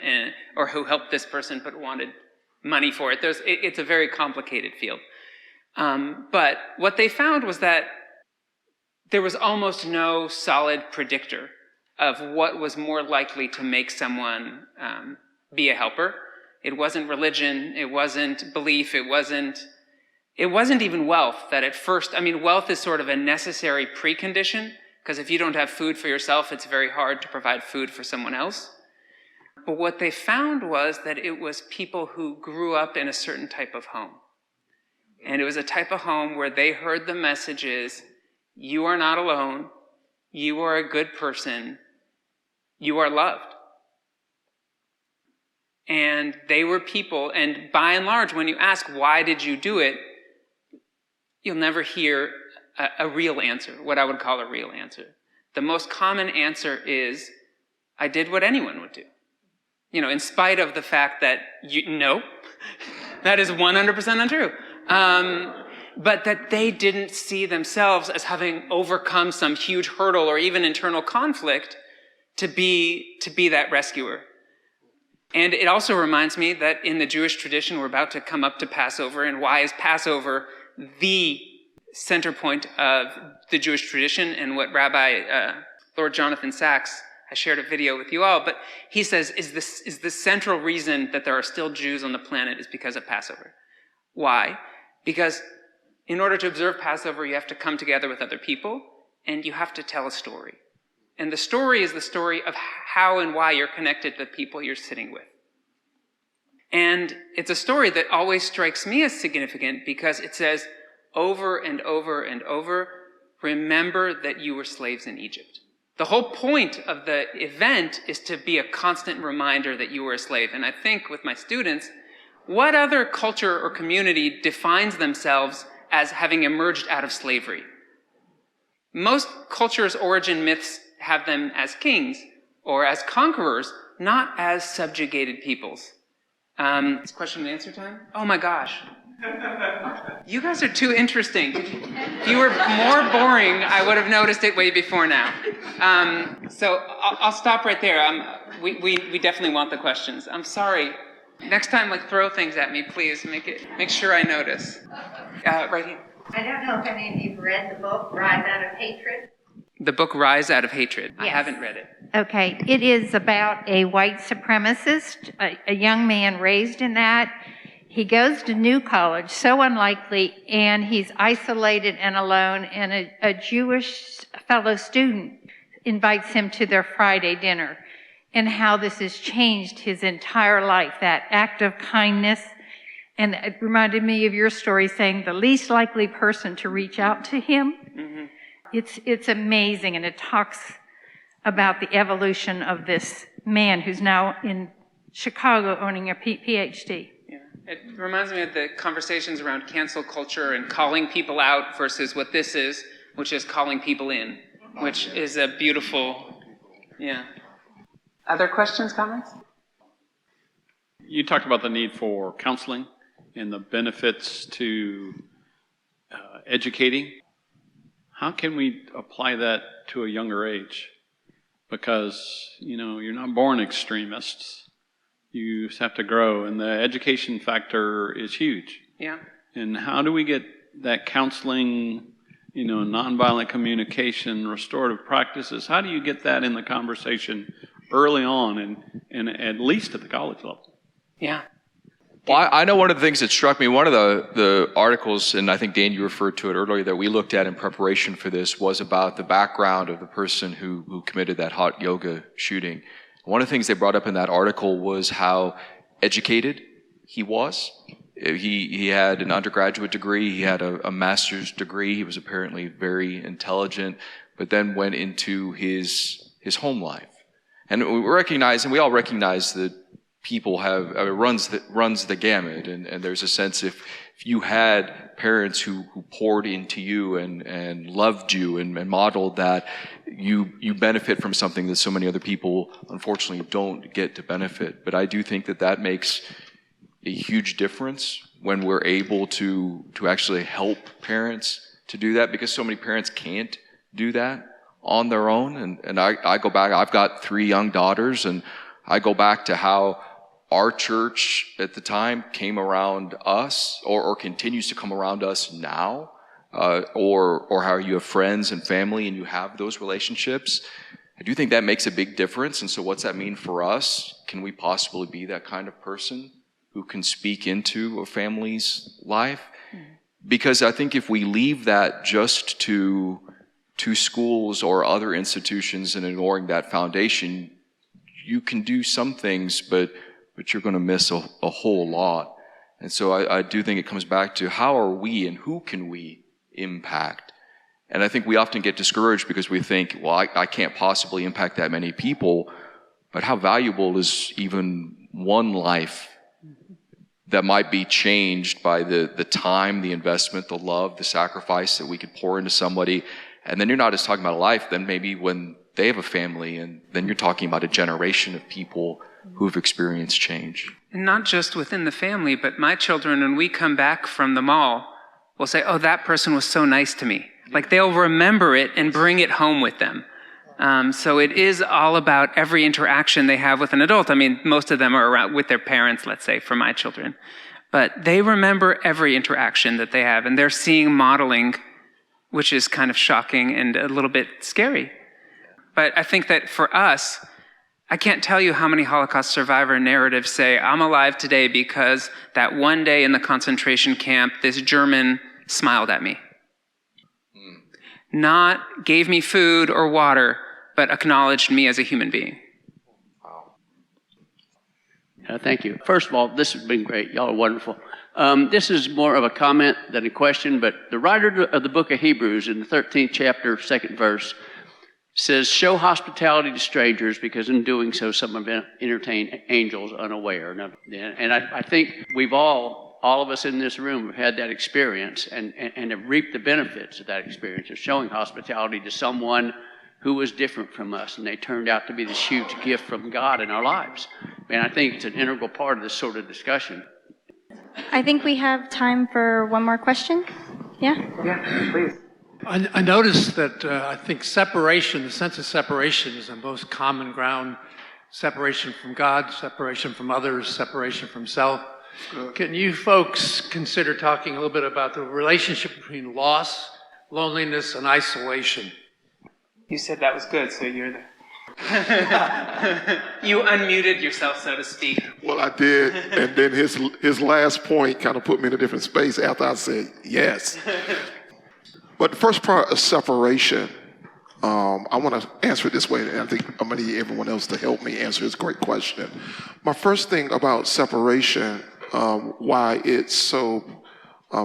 or who helped this person but wanted money for it. It's a very complicated field. But what they found was that there was almost no solid predictor of what was more likely to make someone be a helper. It wasn't religion, it wasn't belief, it wasn't even wealth that at first, wealth is sort of a necessary precondition, because if you don't have food for yourself, it's very hard to provide food for someone else. But what they found was that it was people who grew up in a certain type of home. And it was a type of home where they heard the messages, you are not alone, you are a good person, you are loved. And they were people, and by and large, when you ask, why did you do it? You'll never hear a real answer, what I would call a real answer. The most common answer is, I did what anyone would do. In spite of the fact that, no, that is 100% untrue. But that they didn't see themselves as having overcome some huge hurdle or even internal conflict to be that rescuer. And it also reminds me that in the Jewish tradition, we're about to come up to Passover, and why is Passover the center point of the Jewish tradition, and what Rabbi Lord Jonathan Sachs, I shared a video with you all, but he says is the central reason that there are still Jews on the planet is because of Passover. Why? Because in order to observe Passover, you have to come together with other people, and you have to tell a story. And the story is the story of how and why you're connected to the people you're sitting with. And it's a story that always strikes me as significant because it says over and over and over, remember that you were slaves in Egypt. The whole point of the event is to be a constant reminder that you were a slave. And I think with my students, what other culture or community defines themselves as having emerged out of slavery? Most cultures' origin myths have them as kings or as conquerors, not as subjugated peoples. It's question and answer time? Oh my gosh. You guys are too interesting. If you were more boring, I would have noticed it way before now. So I'll stop right there. We definitely want the questions. I'm sorry. Next time, throw things at me, please. Make sure I notice. Right here. I don't know if any of you've read the book, Rise Out of Hatred. The book Rise Out of Hatred. Yes. I haven't read it. Okay, it is about a white supremacist, a young man raised in that. He goes to New College, so unlikely, and he's isolated and alone, and a Jewish fellow student invites him to their Friday dinner, and how this has changed his entire life, that act of kindness. And it reminded me of your story saying the least likely person to reach out to him. Mm-hmm. It's amazing, and it talks about the evolution of this man who's now in Chicago owning a PhD. Yeah. It reminds me of the conversations around cancel culture and calling people out versus what this is, which is calling people in, which is a beautiful, yeah. Other questions, comments? You talked about the need for counseling and the benefits to educating. How can we apply that to a younger age? Because, you're not born extremists. You have to grow, and the education factor is huge. Yeah. And how do we get that counseling, nonviolent communication, restorative practices? How do you get that in the conversation early on and at least at the college level? Yeah. Well, I know one of the things that struck me, one of the articles, and I think, Dan, you referred to it earlier, that we looked at in preparation for this was about the background of the person who committed that hot yoga shooting. One of the things they brought up in that article was how educated he was. He had an undergraduate degree, he had a master's degree, he was apparently very intelligent, but then went into his home life. And we recognize, and we all recognize that people have, runs the gamut, and there's a sense if you had parents who poured into you and loved you and modeled that, you benefit from something that so many other people unfortunately don't get to benefit. But I do think that makes a huge difference when we're able to actually help parents to do that, because so many parents can't do that on their own. And I go back, I've got 3 young daughters, and I go back to how our church at the time came around us, or continues to come around us now, or how you have friends and family and you have those relationships. I do think that makes a big difference. And so what's that mean for us? Can we possibly be that kind of person who can speak into a family's life? Because I think if we leave that just to schools or other institutions and ignoring that foundation, you can do some things, but you're going to miss a whole lot. And so I do think it comes back to how are we and who can we impact? And I think we often get discouraged because we think, well, I can't possibly impact that many people, but how valuable is even one life that might be changed by the time, the investment, the love, the sacrifice that we could pour into somebody? And then you're not just talking about a life, then maybe when they have a family, and then you're talking about a generation of people who've experienced change. And not just within the family, but my children, when we come back from the mall, will say, oh, that person was so nice to me. They'll remember it and bring it home with them. So it is all about every interaction they have with an adult. I mean, most of them are around with their parents, let's say, for my children. But they remember every interaction that they have, and they're seeing modeling, which is kind of shocking and a little bit scary. But I think that for us, I can't tell you how many Holocaust survivor narratives say, I'm alive today because that one day in the concentration camp, this German smiled at me. Not gave me food or water, but acknowledged me as a human being. Thank you. First of all, this has been great. Y'all are wonderful. This is more of a comment than a question, but the writer of the book of Hebrews in the 13th chapter, 2nd verse, says, show hospitality to strangers, because in doing so, some have entertained angels unaware. And I think we've all of us in this room have had that experience and have reaped the benefits of that experience of showing hospitality to someone who was different from us, and they turned out to be this huge gift from God in our lives. And I think it's an integral part of this sort of discussion. I think we have time for one more question. Yeah? Yeah, please. I noticed that I think separation, the sense of separation, is the most common ground separation from God, separation from others, separation from self. Can you folks consider talking a little bit about the relationship between loss, loneliness, and isolation? You said that was good, so you're the... You unmuted yourself, so to speak. Well, I did, and then his last point kind of put me in a different space after I said yes. But the first part of separation, I want to answer it this way, and I think I'm going to need everyone else to help me answer this great question. My first thing about separation, why it's so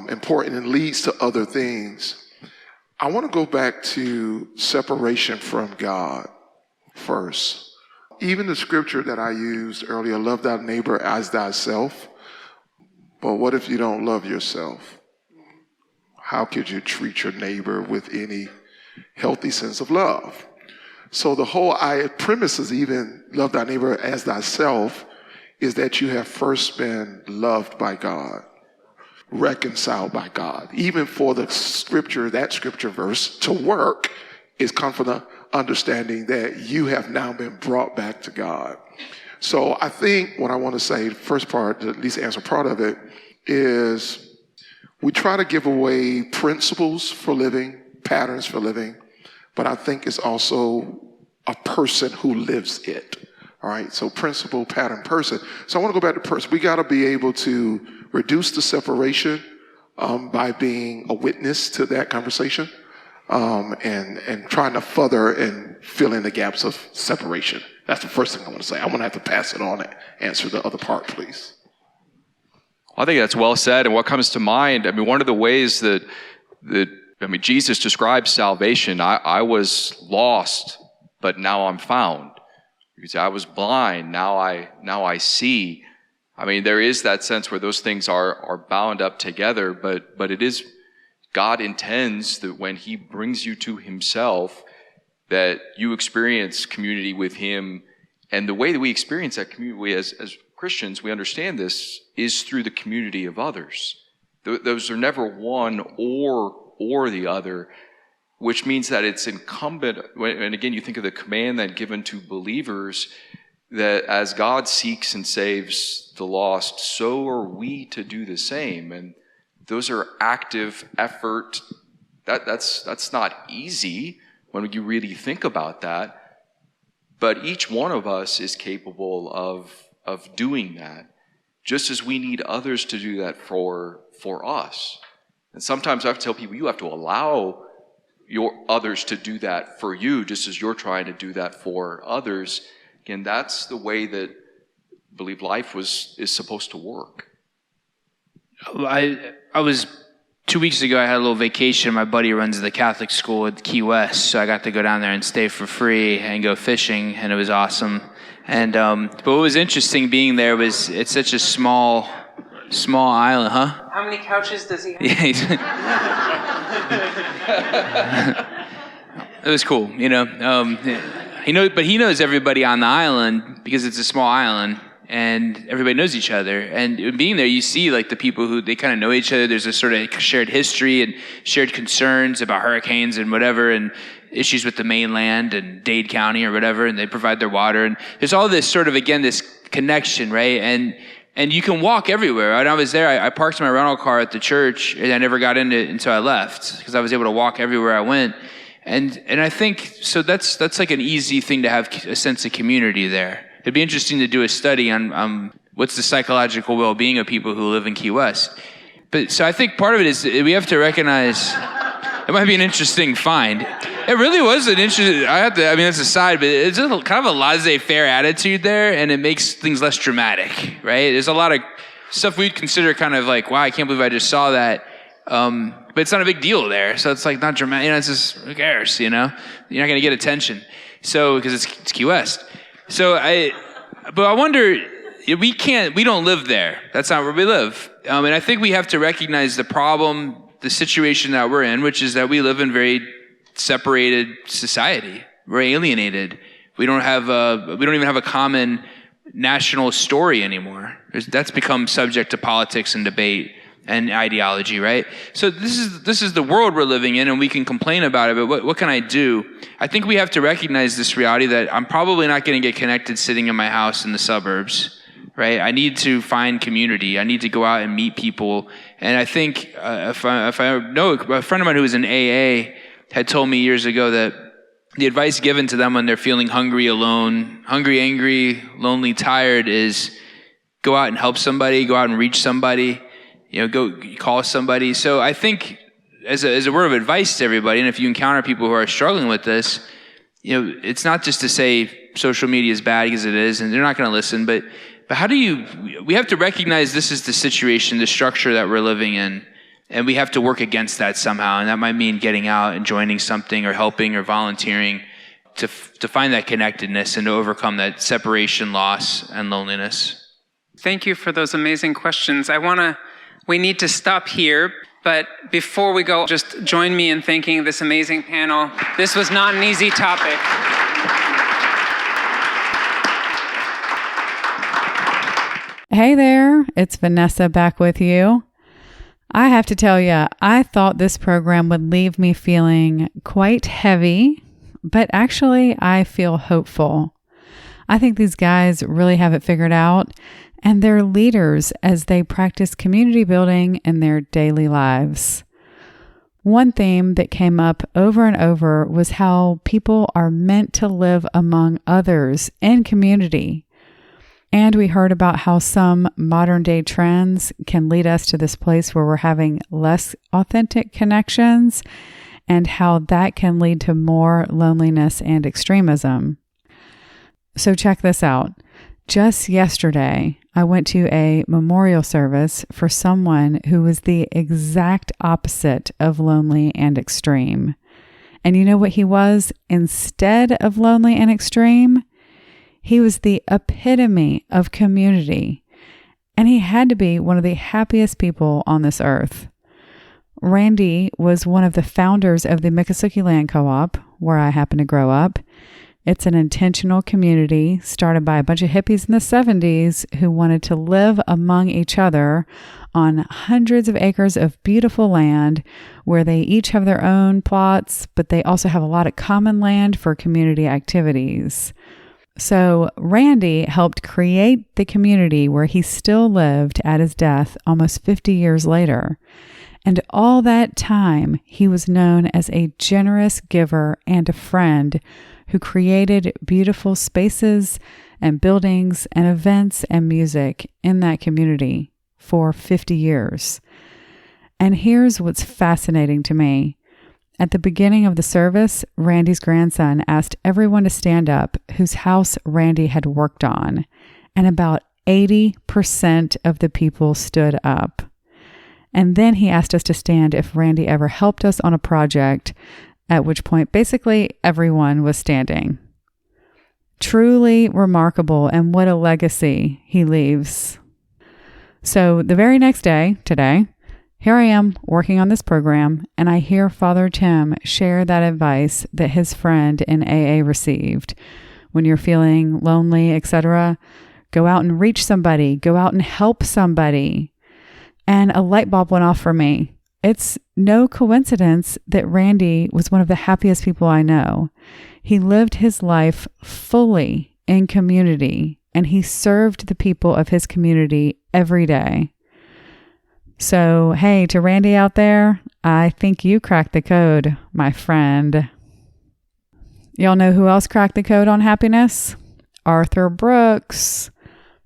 important and leads to other things, I want to go back to separation from God first. Even the scripture that I used earlier, love thy neighbor as thyself. But what if you don't love yourself? How could you treat your neighbor with any healthy sense of love? So the whole premise is even love thy neighbor as thyself is that you have first been loved by God, reconciled by God. Even for the scripture, that scripture verse to work is come from the understanding that you have now been brought back to God. So I think what I want to say, the first part, to at least answer part of it, is we try to give away principles for living, patterns for living, but I think it's also a person who lives it. All right, so principle, pattern, person. So I want to go back to person. We got to be able to reduce the separation by being a witness to that conversation. And trying to further and fill in the gaps of separation. That's the first thing I want to say. I'm going to have to pass it on and answer the other part, please. I think that's well said. And what comes to mind, one of the ways that Jesus describes salvation, I was lost, but now I'm found. You say, I was blind, now I see. There is that sense where those things are bound up together, but it is God intends that when he brings you to himself, that you experience community with him. And the way that we experience that community as Christians, we understand this, is through the community of others. Those are never one or the other, which means that it's incumbent, and again, you think of the command then given to believers, that as God seeks and saves the lost, so are we to do the same. And those are active effort. That's not easy when you really think about that. But each one of us is capable of doing that, just as we need others to do that for us. And sometimes I have to tell people, you have to allow your others to do that for you, just as you're trying to do that for others. Again, that's the way that I believe life is supposed to work. I was 2 weeks ago, I had a little vacation. My buddy runs the Catholic school at Key West, so I got to go down there and stay for free and go fishing, and it was awesome. And but what was interesting being there was it's such a small island, huh? How many couches does he have? It was cool, He knows everybody on the island because it's a small island. And everybody knows each other. And being there, you see the people who they kind of know each other. There's a sort of shared history and shared concerns about hurricanes and whatever, and issues with the mainland and Dade County or whatever, and they provide their water. And there's all this sort of, again, this connection, right? And you can walk everywhere. When I was there, I parked my rental car at the church, and I never got in it until I left because I was able to walk everywhere I went. And I think, so that's like an easy thing to have a sense of community there. It'd be interesting to do a study on what's the psychological well-being of people who live in Key West. But so I think part of it is we have to recognize it might be an interesting find. It really was an interesting. That's a side, but it's just kind of a laissez-faire attitude there, and it makes things less dramatic, right? There's a lot of stuff we'd consider kind of like, wow, I can't believe I just saw that. But it's not a big deal there, so it's not dramatic. It's just, who cares? You're not going to get attention. So because it's Key West. But I wonder, we don't live there. That's not where we live. And I think we have to recognize the problem, the situation that we're in, which is that we live in very separated society. We're alienated. We don't even have a common national story anymore. That's become subject to politics and debate. and ideology, right? So this is the world we're living in, and we can complain about it, but what can I do? I think we have to recognize this reality that I'm probably not going to get connected sitting in my house in the suburbs, right? I need to find community. I need to go out and meet people. And I think if I know a friend of mine who was in AA had told me years ago that the advice given to them when they're feeling hungry, alone, hungry, angry, lonely, tired is go out and help somebody, go out and reach somebody, go call somebody. So I think as a word of advice to everybody, and if you encounter people who are struggling with this, it's not just to say social media is bad, because it is, and they're not going to listen, but we have to recognize this is the situation, the structure that we're living in, and we have to work against that somehow. And that might mean getting out and joining something or helping or volunteering to find that connectedness and to overcome that separation, loss, and loneliness. Thank you for those amazing questions. We need to stop here, but before we go, just join me in thanking this amazing panel. This was not an easy topic. Hey there, it's Vanessa back with you. I have to tell you, I thought this program would leave me feeling quite heavy, but actually I feel hopeful. I think these guys really have it figured out, and they're leaders as they practice community building in their daily lives. One theme that came up over and over was how people are meant to live among others in community. And we heard about how some modern day trends can lead us to this place where we're having less authentic connections, and how that can lead to more loneliness and extremism. So check this out. Just yesterday, I went to a memorial service for someone who was the exact opposite of lonely and extreme. And you know what he was instead of lonely and extreme? He was the epitome of community, and he had to be one of the happiest people on this earth. Randy was one of the founders of the Miccosukee Land Co-op, where I happen to grow up. It's an intentional community started by a bunch of hippies in the 70s who wanted to live among each other on hundreds of acres of beautiful land where they each have their own plots, but they also have a lot of common land for community activities. So Randy helped create the community where he still lived at his death almost 50 years later. And all that time, he was known as a generous giver and a friend who created beautiful spaces and buildings and events and music in that community for 50 years. And here's what's fascinating to me. At the beginning of the service, Randy's grandson asked everyone to stand up whose house Randy had worked on, and about 80% of the people stood up. And then he asked us to stand if Randy ever helped us on a project, at which point basically everyone was standing. Truly remarkable, and what a legacy he leaves. So the very next day, today, here I am working on this program, and I hear Father Tim share that advice that his friend in AA received. When you're feeling lonely, etc., go out and reach somebody, go out and help somebody. And a light bulb went off for me. It's no coincidence that Randy was one of the happiest people I know. He lived his life fully in community, and he served the people of his community every day. So, hey, to Randy out there, I think you cracked the code, my friend. Y'all know who else cracked the code on happiness? Arthur Brooks.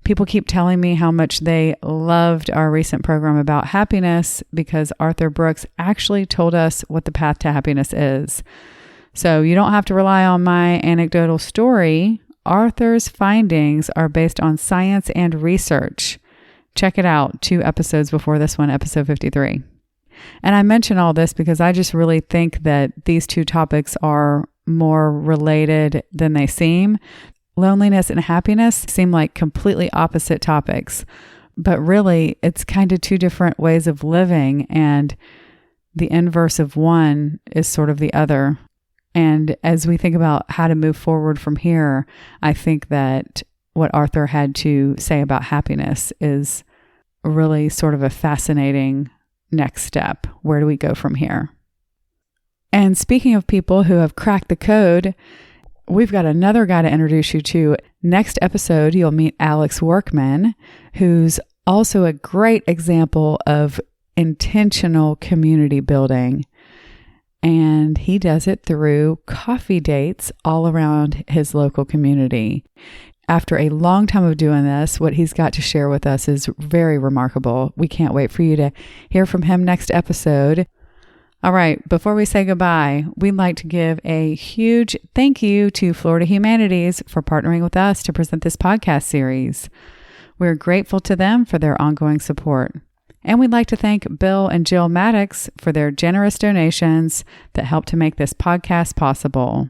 People keep telling me how much they loved our recent program about happiness because Arthur Brooks actually told us what the path to happiness is. So you don't have to rely on my anecdotal story. Arthur's findings are based on science and research. Check it out, 2 episodes before this one, episode 53. And I mention all this because I just really think that these 2 topics are more related than they seem. Loneliness and happiness seem like completely opposite topics, but really it's kind of 2 different ways of living, and the inverse of one is sort of the other. And as we think about how to move forward from here, I think that what Arthur had to say about happiness is really sort of a fascinating next step. Where do we go from here? And speaking of people who have cracked the code, we've got another guy to introduce you to. Next episode, you'll meet Alex Workman, who's also a great example of intentional community building. And he does it through coffee dates all around his local community. After a long time of doing this, what he's got to share with us is very remarkable. We can't wait for you to hear from him next episode. All right, before we say goodbye, we'd like to give a huge thank you to Florida Humanities for partnering with us to present this podcast series. We're grateful to them for their ongoing support. And we'd like to thank Bill and Jill Maddox for their generous donations that help to make this podcast possible.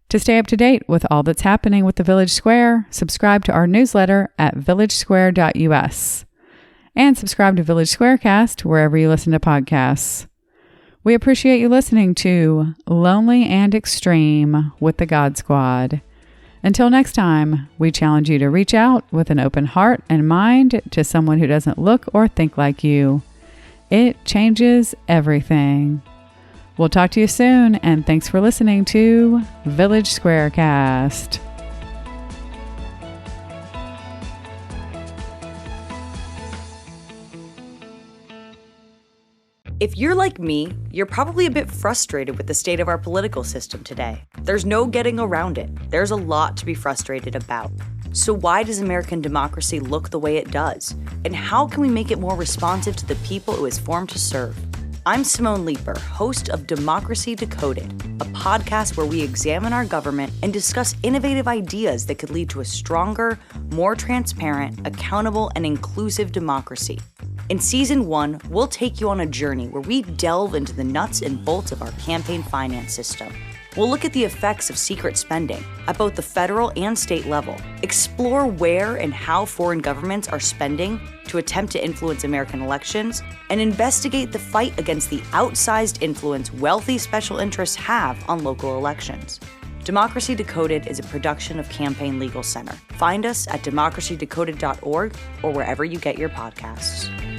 To stay up to date with all that's happening with the Village Square, subscribe to our newsletter at villagesquare.us. And subscribe to Village SquareCast wherever you listen to podcasts. We appreciate you listening to Lonely and Extreme with the God Squad. Until next time, we challenge you to reach out with an open heart and mind to someone who doesn't look or think like you. It changes everything. We'll talk to you soon, and thanks for listening to Village SquareCast. If you're like me, you're probably a bit frustrated with the state of our political system today. There's no getting around it. There's a lot to be frustrated about. So why does American democracy look the way it does? And how can we make it more responsive to the people it was formed to serve? I'm Simone Leeper, host of Democracy Decoded, a podcast where we examine our government and discuss innovative ideas that could lead to a stronger, more transparent, accountable, and inclusive democracy. In Season 1, we'll take you on a journey where we delve into the nuts and bolts of our campaign finance system. We'll look at the effects of secret spending at both the federal and state level, explore where and how foreign governments are spending to attempt to influence American elections, and investigate the fight against the outsized influence wealthy special interests have on local elections. Democracy Decoded is a production of Campaign Legal Center. Find us at democracydecoded.org or wherever you get your podcasts.